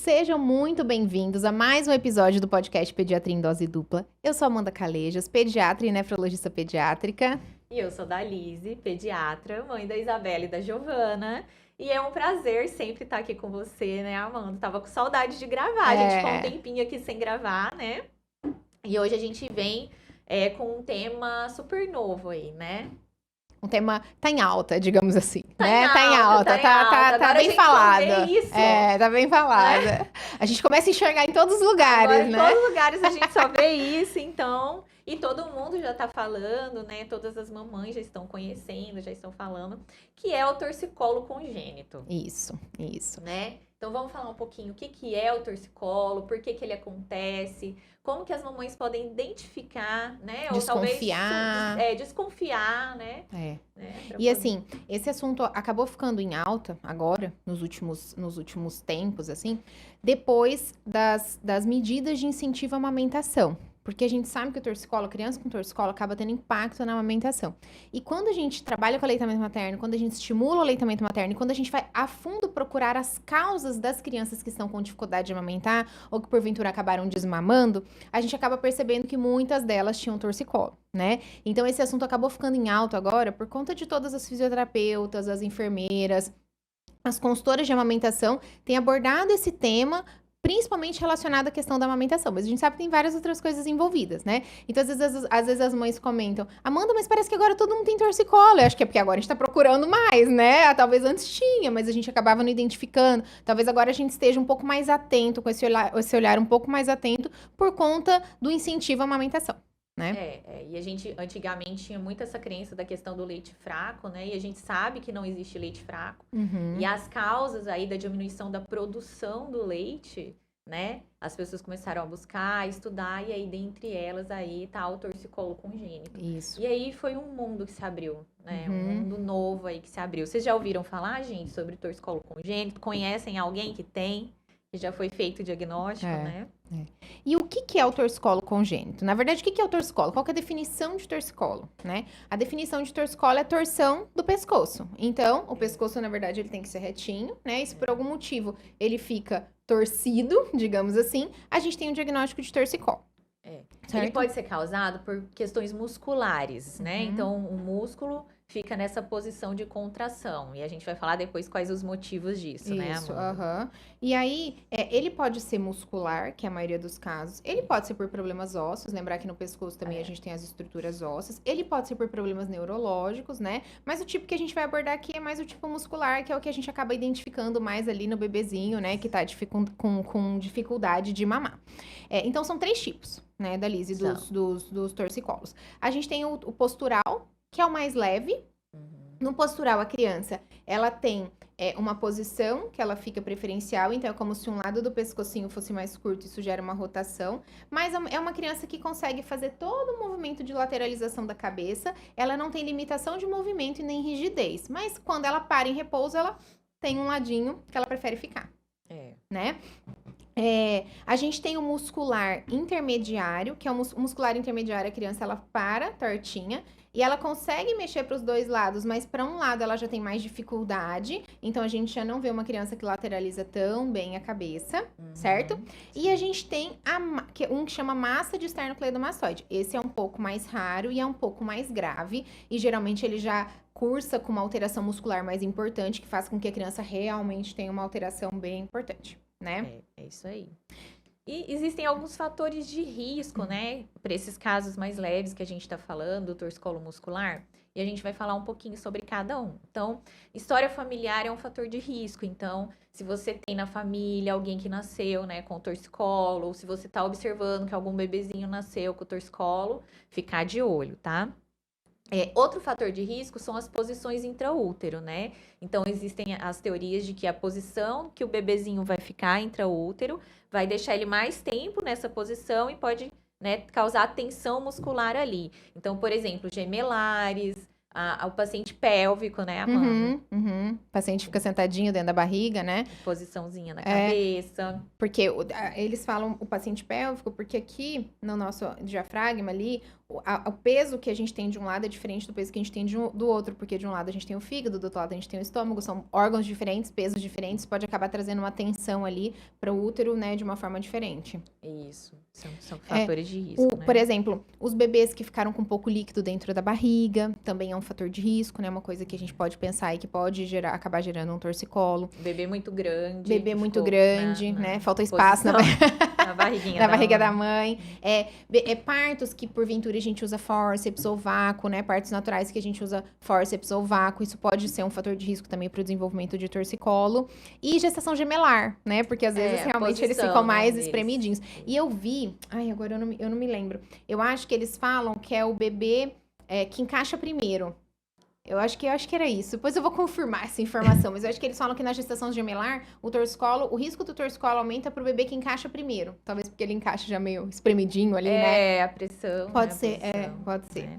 Sejam muito bem-vindos a mais um episódio do podcast Pediatria em Dose Dupla. Eu sou Amanda Calejas, pediatra e nefrologista pediátrica. E eu sou da Lise, pediatra, mãe da Isabela e da Giovana. E é um prazer sempre estar aqui com você, né, Amanda? Tava com saudade de gravar, a gente ficou um tempinho aqui sem gravar, né? E hoje a gente vem com um tema super novo aí, né? Um tema tá em alta, digamos assim, Tá né? em Tá em alta, alta. tá bem falada. Isso. Tá bem falada. A gente começa a enxergar em todos os lugares, Agora, né? em todos os lugares a gente só vê isso, então. E todo mundo já tá falando, né? Todas as mamães já estão conhecendo, já estão falando, que é o torcicolo congênito. Isso. Né? Então vamos falar um pouquinho o que é o torcicolo, por que ele acontece, como que as mamães podem identificar, né? Desconfiar. Ou talvez desconfiar, né? E assim, esse assunto acabou ficando em alta agora, nos últimos tempos, assim, depois das medidas de incentivo à amamentação. Porque a gente sabe que o torcicolo, a criança com torcicolo, acaba tendo impacto na amamentação. E quando a gente trabalha com aleitamento materno, quando a gente estimula o aleitamento materno, e quando a gente vai a fundo procurar as causas das crianças que estão com dificuldade de amamentar, ou que porventura acabaram desmamando, a gente acaba percebendo que muitas delas tinham torcicolo, né? Então esse assunto acabou ficando em alta agora por conta de todas as fisioterapeutas, as enfermeiras, as consultoras de amamentação têm abordado esse tema, principalmente relacionado à questão da amamentação, mas a gente sabe que tem várias outras coisas envolvidas, né? Então, às vezes as mães comentam, Amanda, mas parece que agora todo mundo tem torcicolo. Eu acho que é porque agora a gente tá procurando mais, né? Talvez antes tinha, mas a gente acabava não identificando. Talvez agora a gente esteja um pouco mais atento, com esse olhar um pouco mais atento, por conta do incentivo à amamentação. Né? E a gente antigamente tinha muito essa crença da questão do leite fraco, né? E a gente sabe que não existe leite fraco. Uhum. E as causas aí da diminuição da produção do leite, né? As pessoas começaram a buscar, a estudar, e aí dentre elas aí tá o torcicolo congênito. Isso. E aí foi um mundo que se abriu, né? Um mundo novo aí que se abriu. Vocês já ouviram falar, gente, sobre torcicolo congênito? Conhecem alguém que tem? Que já foi feito o diagnóstico, né? E o que é o torcicolo congênito? Na verdade, o que é o torcicolo? Qual que é a definição de torcicolo, né? A definição de torcicolo é a torção do pescoço. Então, o pescoço, na verdade, ele tem que ser retinho, né? E se por algum motivo ele fica torcido, digamos assim, a gente tem um diagnóstico de torcicolo. Ele pode ser causado por questões musculares, né? Então, o músculo fica nessa posição de contração. E a gente vai falar depois quais os motivos disso, né, Amanda? E aí, ele pode ser muscular, que é a maioria dos casos. Ele pode ser por problemas ósseos. Lembrar que no pescoço também a gente tem as estruturas ósseas. Ele pode ser por problemas neurológicos, né? Mas o tipo que a gente vai abordar aqui é mais o tipo muscular, que é o que a gente acaba identificando mais ali no bebezinho, né? Que tá com dificuldade de mamar. Então, são 3 tipos, né, da Lise, dos torcicolos. A gente tem o postural, que é o mais leve. No postural, a criança, ela tem uma posição que ela fica preferencial, então é como se um lado do pescocinho fosse mais curto, isso gera uma rotação, mas é uma criança que consegue fazer todo o movimento de lateralização da cabeça, ela não tem limitação de movimento e nem rigidez, mas quando ela para em repouso, ela tem um ladinho que ela prefere ficar, né? A gente tem o muscular intermediário, que é o muscular intermediário, a criança ela para tortinha e ela consegue mexer para os 2 lados, mas para um lado ela já tem mais dificuldade, então a gente já não vê uma criança que lateraliza tão bem a cabeça, certo? E a gente tem um que chama massa de esternocleidomastoide. Esse é um pouco mais raro e é um pouco mais grave, e geralmente ele já cursa com uma alteração muscular mais importante, que faz com que a criança realmente tenha uma alteração bem importante, né? É isso aí. E existem alguns fatores de risco, né? Para esses casos mais leves que a gente está falando, do torcicolo muscular. E a gente vai falar um pouquinho sobre cada um. Então, história familiar é um fator de risco. Então, se você tem na família alguém que nasceu, né, com torcicolo, ou se você está observando que algum bebezinho nasceu com torcicolo, ficar de olho, tá? Outro fator de risco são as posições intraútero, né? Então, existem as teorias de que a posição que o bebezinho vai ficar intraútero vai deixar ele mais tempo nessa posição e pode, né, causar tensão muscular ali. Então, por exemplo, gemelares, o paciente pélvico, né, Amanda? O paciente fica sentadinho dentro da barriga, né? Posiçãozinha na cabeça. Porque eles falam o paciente pélvico, porque aqui no nosso diafragma ali, o peso que a gente tem de um lado é diferente do peso que a gente tem do outro, porque de um lado a gente tem o fígado, do outro lado a gente tem o estômago, são órgãos diferentes, pesos diferentes, pode acabar trazendo uma tensão ali para o útero, né, de uma forma diferente. Isso, são fatores de risco, né? Por exemplo, os bebês que ficaram com pouco líquido dentro da barriga, também é um fator de risco, né, uma coisa que a gente pode pensar aí que pode acabar gerando um torcicolo. Bebê muito grande. Bebê muito grande, né, falta espaço na barriguinha na barriga da mãe. Partos que, porventura, a gente usa fórceps ou vácuo, né? Partos naturais que a gente usa fórceps ou vácuo. Isso pode ser um fator de risco também para o desenvolvimento de torcicolo. E gestação gemelar, né? Porque às vezes realmente eles ficam mais espremidinhos. E eu vi... Ai, agora eu não me lembro. Eu acho que eles falam que é o bebê que encaixa primeiro. Eu acho que era isso. Depois eu vou confirmar essa informação. Mas eu acho que eles falam que na gestação gemelar, o risco do torcicolo aumenta pro bebê que encaixa primeiro. Talvez porque ele encaixa já meio espremidinho ali, né? A pressão. Pode ser, pode ser.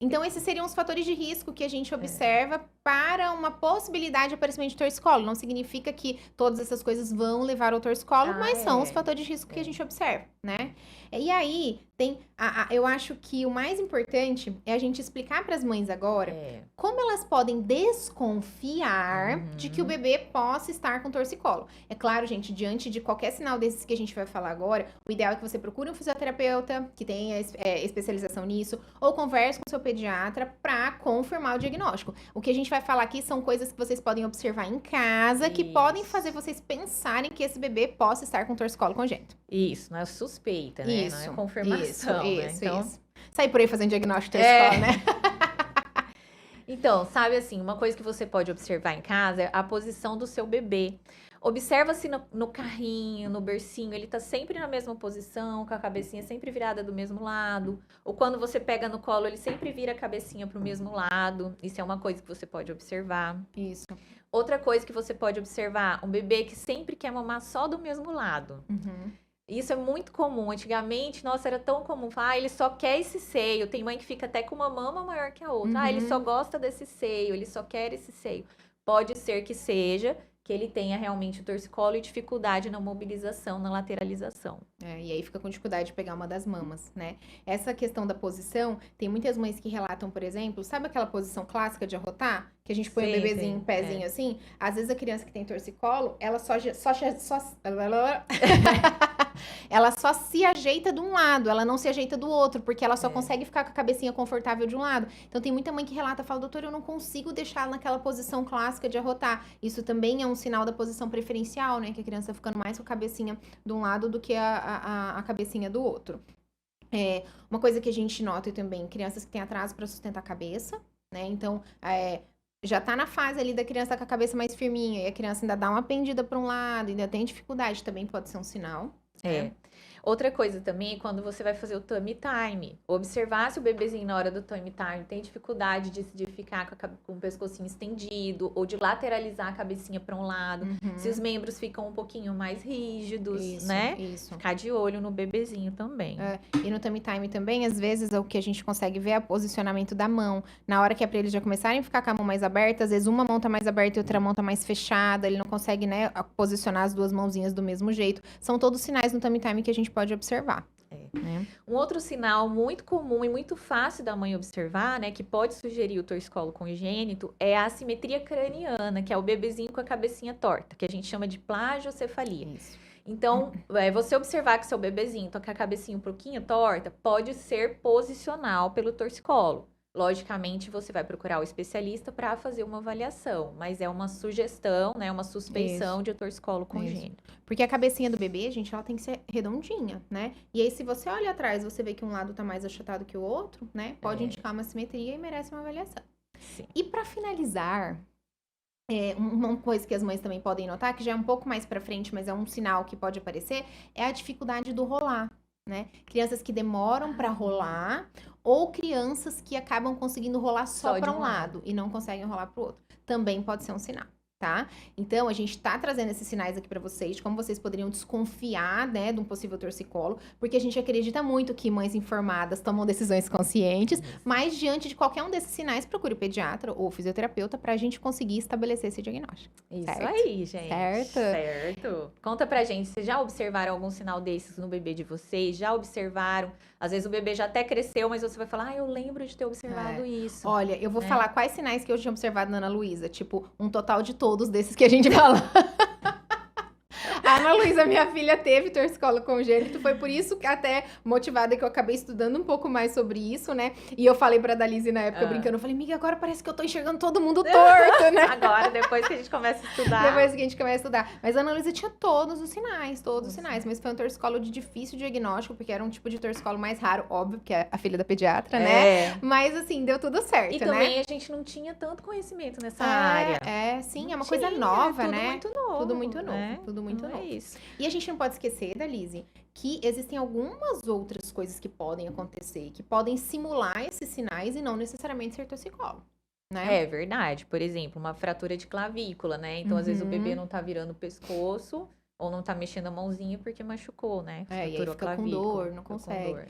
Então, esses seriam os fatores de risco que a gente observa para uma possibilidade de aparecimento de torcicolo. Não significa que todas essas coisas vão levar ao torcicolo, mas são os fatores de risco que a gente observa, né? E aí, eu acho que o mais importante é a gente explicar para as mães agora como elas podem desconfiar de que o bebê possa estar com torcicolo. É claro, gente, diante de qualquer sinal desses que a gente vai falar agora, o ideal é que você procure um fisioterapeuta que tenha especialização nisso, ou converse com seu pediatra para confirmar o diagnóstico. O que a gente vai falar aqui são coisas que vocês podem observar em casa, que podem fazer vocês pensarem que esse bebê possa estar com torcicolo congênito. Isso, não é suspeita, né? Não é confirmação, isso, né? Então... isso. Sair por aí fazendo diagnóstico de torcicolo, né? Então, sabe assim, uma coisa que você pode observar em casa é a posição do seu bebê. Observa se no carrinho, no bercinho, ele tá sempre na mesma posição, com a cabecinha sempre virada do mesmo lado. Ou quando você pega no colo, ele sempre vira a cabecinha pro mesmo lado. Isso é uma coisa que você pode observar. Isso. Outra coisa que você pode observar, um bebê que sempre quer mamar só do mesmo lado. Isso é muito comum. Antigamente, nossa, era tão comum. Falar, ele só quer esse seio. Tem mãe que fica até com uma mama maior que a outra. Ele só gosta desse seio, ele só quer esse seio. Pode ser que seja que ele tenha realmente o torcicolo e dificuldade na mobilização, na lateralização. E aí fica com dificuldade de pegar uma das mamas, né? Essa questão da posição, tem muitas mães que relatam, por exemplo, sabe aquela posição clássica de arrotar? Que a gente põe o bebezinho em pezinho assim? Às vezes a criança que tem torcicolo, ela ela só se ajeita de um lado, ela não se ajeita do outro, porque ela só consegue ficar com a cabecinha confortável de um lado. Então tem muita mãe que relata, fala, doutor, eu não consigo deixar ela naquela posição clássica de arrotar. Isso também é um sinal da posição preferencial, né? Que a criança tá ficando mais com a cabecinha de um lado do que a cabecinha do outro. Uma coisa que a gente nota também, crianças que têm atraso para sustentar a cabeça, né? Então, já tá na fase ali da criança com a cabeça mais firminha, e a criança ainda dá uma pendida para um lado, ainda tem dificuldade, também pode ser um sinal. Outra coisa também é quando você vai fazer o tummy time. Observar se o bebezinho na hora do tummy time tem dificuldade de ficar com o pescocinho estendido ou de lateralizar a cabecinha para um lado. Se os membros ficam um pouquinho mais rígidos, né? Isso. Ficar de olho no bebezinho também. E no tummy time também, às vezes, o que a gente consegue ver é o posicionamento da mão. Na hora que é pra eles já começarem a ficar com a mão mais aberta, às vezes uma mão tá mais aberta e outra mão tá mais fechada. Ele não consegue, né, posicionar as duas mãozinhas do mesmo jeito. São todos sinais no tummy time que a gente pode observar. Né? Um outro sinal muito comum e muito fácil da mãe observar, né, que pode sugerir o torcicolo congênito, é a assimetria craniana, que é o bebezinho com a cabecinha torta, que a gente chama de plagiocefalia. Isso. Então, você observar que seu bebezinho tá com a cabecinha um pouquinho torta, pode ser posicional pelo torcicolo. Logicamente, você vai procurar o especialista para fazer uma avaliação, mas é uma sugestão, né, uma suspeição de torcicolo congênito. Porque a cabecinha do bebê, gente, ela tem que ser redondinha, né? E aí, se você olha atrás, você vê que um lado tá mais achatado que o outro, né? Pode indicar uma simetria e merece uma avaliação. Sim. E para finalizar, uma coisa que as mães também podem notar, que já é um pouco mais para frente, mas é um sinal que pode aparecer, é a dificuldade do rolar, né? Crianças que demoram para rolar ou crianças que acabam conseguindo rolar só para um lado e não conseguem rolar para o outro. Também pode ser um sinal. tá? Então, a gente tá trazendo esses sinais aqui pra vocês, de como vocês poderiam desconfiar, né, de um possível torcicolo, porque a gente acredita muito que mães informadas tomam decisões conscientes, mas diante de qualquer um desses sinais, procure o pediatra ou o fisioterapeuta pra gente conseguir estabelecer esse diagnóstico. Isso Certo? aí, gente. Certo? Certo. Conta pra gente, vocês já observaram algum sinal desses no bebê de vocês? Já observaram? Às vezes o bebê já até cresceu, mas você vai falar, eu lembro de ter observado isso. Olha, eu vou né? falar quais sinais que eu tinha observado na Ana Luísa, tipo, um total de todos desses que a gente fala. A Ana Luísa, minha filha, teve torcicolo congênito, foi por isso que até motivada que eu acabei estudando um pouco mais sobre isso, né? E eu falei pra Dalise na época, brincando, eu falei, amiga, agora parece que eu tô enxergando todo mundo torto, né? Agora, depois que a gente começa a estudar. Depois que a gente começa a estudar. Mas a Ana Luísa tinha todos os sinais, mas foi um torcicolo de difícil diagnóstico, porque era um tipo de torcicolo mais raro, óbvio, porque é a filha da pediatra, né? Mas assim, deu tudo certo, E né? também a gente não tinha tanto conhecimento nessa área. Sim, Não é uma coisa tinha, nova, tudo né? muito novo. Tudo muito novo, né? tudo muito Então novo. É isso. E a gente não pode esquecer, Dalise, que existem algumas outras coisas que podem acontecer, que podem simular esses sinais e não necessariamente ser torcicolo, né? É verdade. Por exemplo, uma fratura de clavícula, né? Então, às vezes, o bebê não tá virando o pescoço ou não tá mexendo a mãozinha porque machucou, né? E aí Fraturou a fica com clavícula, dor, não fica com consegue. dor,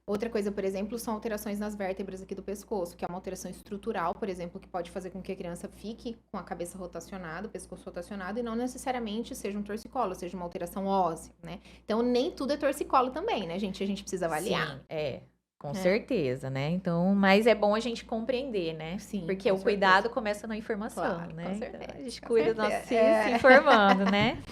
Outra coisa, por exemplo, são alterações nas vértebras aqui do pescoço, que é uma alteração estrutural, por exemplo, que pode fazer com que a criança fique com a cabeça rotacionada, o pescoço rotacionado, e não necessariamente seja um torcicolo, seja uma alteração óssea, né? Então, nem tudo é torcicolo também, né, gente? A gente precisa avaliar. Sim, com certeza, né? Então, mas é bom a gente compreender, né? Sim, porque com o cuidado começa na informação, Claro, né? com Então, certeza, a gente com cuida dos nossos certeza. filhos se informando, né?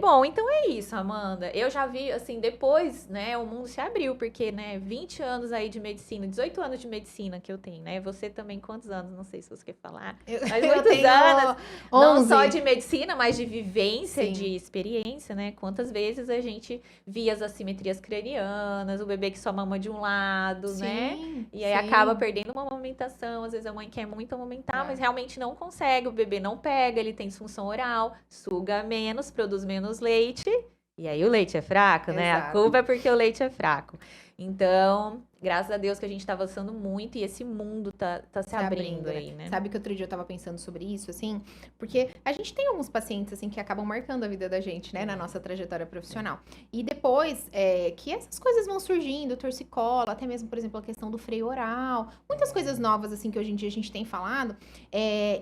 Bom, então é isso, Amanda. Eu já vi, assim, depois, né, o mundo se abriu, porque, né, 20 anos aí de medicina, 18 anos de medicina que eu tenho, né? Você também, quantos anos? Não sei se você quer falar. Mas Eu muitos tenho anos, não 11. só de medicina, mas de vivência, Sim. de experiência, né? Quantas vezes a gente via as assimetrias cranianas, o bebê que só mama de um lado, né? E aí acaba perdendo uma amamentação. Às vezes a mãe quer muito amamentar, mas realmente não consegue. O bebê não pega, ele tem disfunção oral, suga menos, produz menos leite. E aí o leite é fraco, né? A Exato. culpa é porque o leite é fraco. Então, graças a Deus que a gente tá avançando muito e esse mundo tá se abrindo aí, né? Sabe que outro dia eu tava pensando sobre isso, assim? Porque a gente tem alguns pacientes, assim, que acabam marcando a vida da gente, né? Na nossa trajetória profissional. E depois que essas coisas vão surgindo, torcicolo, até mesmo, por exemplo, a questão do freio oral, muitas coisas novas, assim, que hoje em dia a gente tem falado,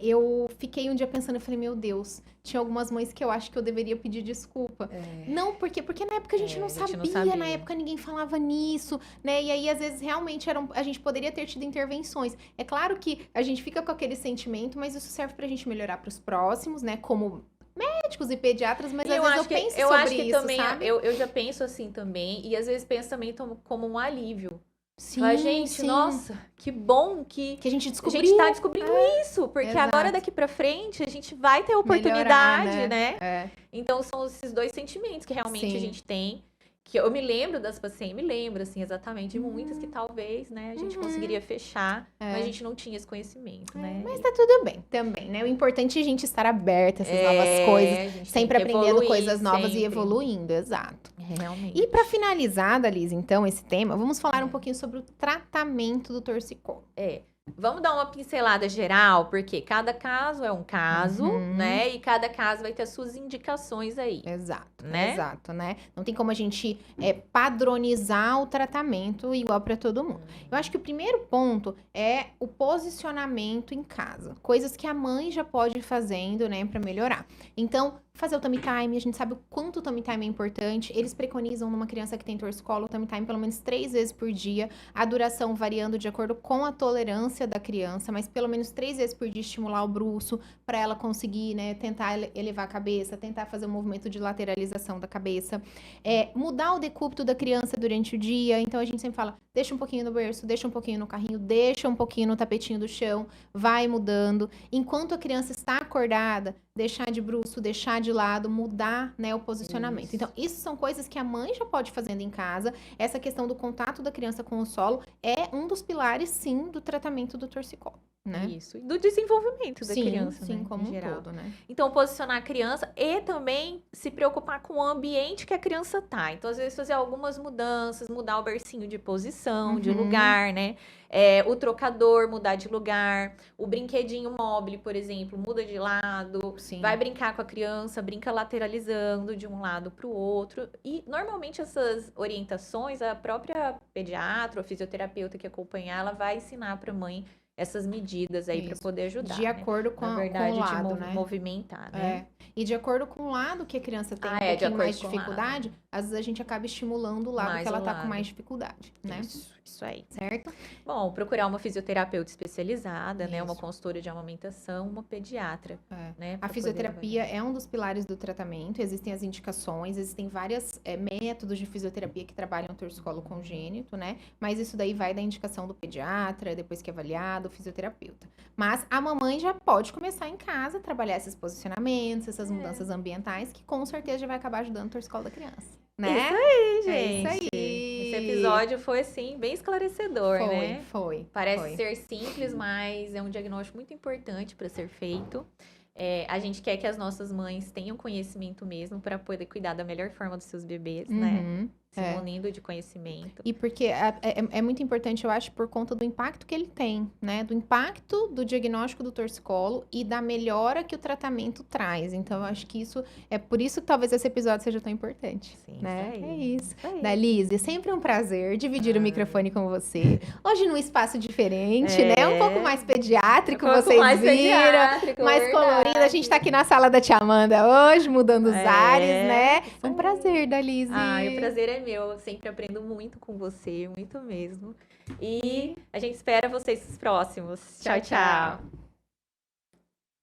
eu fiquei um dia pensando, eu falei, meu Deus, tinha algumas mães que eu acho que eu deveria pedir desculpa. Não, porque na época a gente não sabia, na época ninguém falava nisso, né? E aí, às vezes, realmente a gente poderia ter tido intervenções. É claro que a gente fica com aquele sentimento, mas isso serve pra gente melhorar pros próximos, né? Como médicos e pediatras, mas às vezes eu penso eu sobre acho que isso, também, sabe? eu já penso assim também, e às vezes penso também como um alívio. Sim, Fala, gente, nossa, que bom que a gente a descobriu. gente tá descobrindo isso, porque exato. agora daqui pra frente a gente vai ter oportunidade, Melhorar, né? Então são esses dois sentimentos que realmente Sim. a gente tem. Que eu me lembro das pacientes, me lembro, assim, exatamente, de muitas que talvez, né, a gente conseguiria fechar, mas a gente não tinha esse conhecimento, né? Mas tá tudo bem também, né? O importante é a gente estar aberta a essas novas coisas, a gente sempre tem que aprendendo evoluir, coisas novas e sempre. evoluindo, exato. Realmente. E pra finalizar, Dalise, então, esse tema, vamos falar um pouquinho sobre o tratamento do torcicolo. Vamos dar uma pincelada geral, porque cada caso é um caso, né? E cada caso vai ter as suas indicações aí. Exato, né? Exato, né? Não tem como a gente padronizar o tratamento igual para todo mundo. Eu acho que o primeiro ponto é o posicionamento em casa. Coisas que a mãe já pode ir fazendo, né, para melhorar. Então, fazer o tummy time, a gente sabe o quanto o tummy time é importante. Eles preconizam numa criança que tem torcicolo o tummy time pelo menos 3 vezes por dia. A duração variando de acordo com a tolerância da criança, mas pelo menos 3 vezes por dia estimular o bruço para ela conseguir, né, tentar elevar a cabeça, tentar fazer um movimento de lateralização da cabeça. Mudar o decúbito da criança durante o dia. Então, a gente sempre fala, deixa um pouquinho no berço, deixa um pouquinho no carrinho, deixa um pouquinho no tapetinho do chão, vai mudando. Enquanto a criança está acordada, deixar de bruço, deixar de lado, mudar, né, o posicionamento. Isso. Então, isso são coisas que a mãe já pode ir fazendo em casa. Essa questão do contato da criança com o solo é um dos pilares, sim, do tratamento do torcicolo. né? Isso. E do desenvolvimento da Sim, criança, sim, né? como em um geral. todo, né? Então, posicionar a criança e também se preocupar com o ambiente que a criança tá. Então, às vezes, fazer algumas mudanças, mudar o bercinho de posição, de lugar, né? O trocador, mudar de lugar. O brinquedinho móvel, por exemplo, muda de lado. Sim. Vai brincar com a criança, brinca lateralizando de um lado para o outro. E, normalmente, essas orientações, a própria pediatra ou fisioterapeuta que acompanhar, ela vai ensinar para a mãe essas medidas aí para Isso. poder ajudar, De né? acordo com, Na com verdade, o lado, de né? movimentar, né? E de acordo com o lado que a criança tem um de pouquinho acordo mais com o dificuldade, às vezes a gente acaba estimulando o lado Mais que ela o tá com lado. mais dificuldade, né? Isso aí. Certo? Bom, procurar uma fisioterapeuta especializada, né? Uma Isso. consultora de amamentação, uma pediatra, né? A pra poder fisioterapia avaliar. é um dos pilares do tratamento, existem as indicações, existem vários métodos de fisioterapia que trabalham o torcicolo congênito, né? Mas isso daí vai da indicação do pediatra, depois que é avaliado, o fisioterapeuta. Mas a mamãe já pode começar em casa a trabalhar esses posicionamentos, essas mudanças ambientais, que com certeza já vai acabar ajudando o torcicolo da criança, né? Isso aí, É gente. isso aí. Esse episódio foi, assim, bem esclarecedor, né? Foi. Parece ser simples, mas é um diagnóstico muito importante para ser feito. A gente quer que as nossas mães tenham conhecimento mesmo para poder cuidar da melhor forma dos seus bebês, né? Uhum. Se munindo de conhecimento. E porque é muito importante, eu acho, por conta do impacto que ele tem, né? Do impacto do diagnóstico do torcicolo e da melhora que o tratamento traz. Então, eu acho que isso é por isso que talvez esse episódio seja tão importante. Sim, né? isso aí. É isso. Isso aí. Dalise, é sempre um prazer dividir o microfone com você. Hoje num espaço diferente, né? Um pouco mais pediátrico, vocês viram. Mais colorido. A gente tá aqui na sala da tia Amanda hoje, mudando os ares, né? Isso Um prazer, Dalise. o prazer é meu. Eu sempre aprendo muito com você, muito mesmo. E a gente espera vocês nos próximos. Tchau, tchau.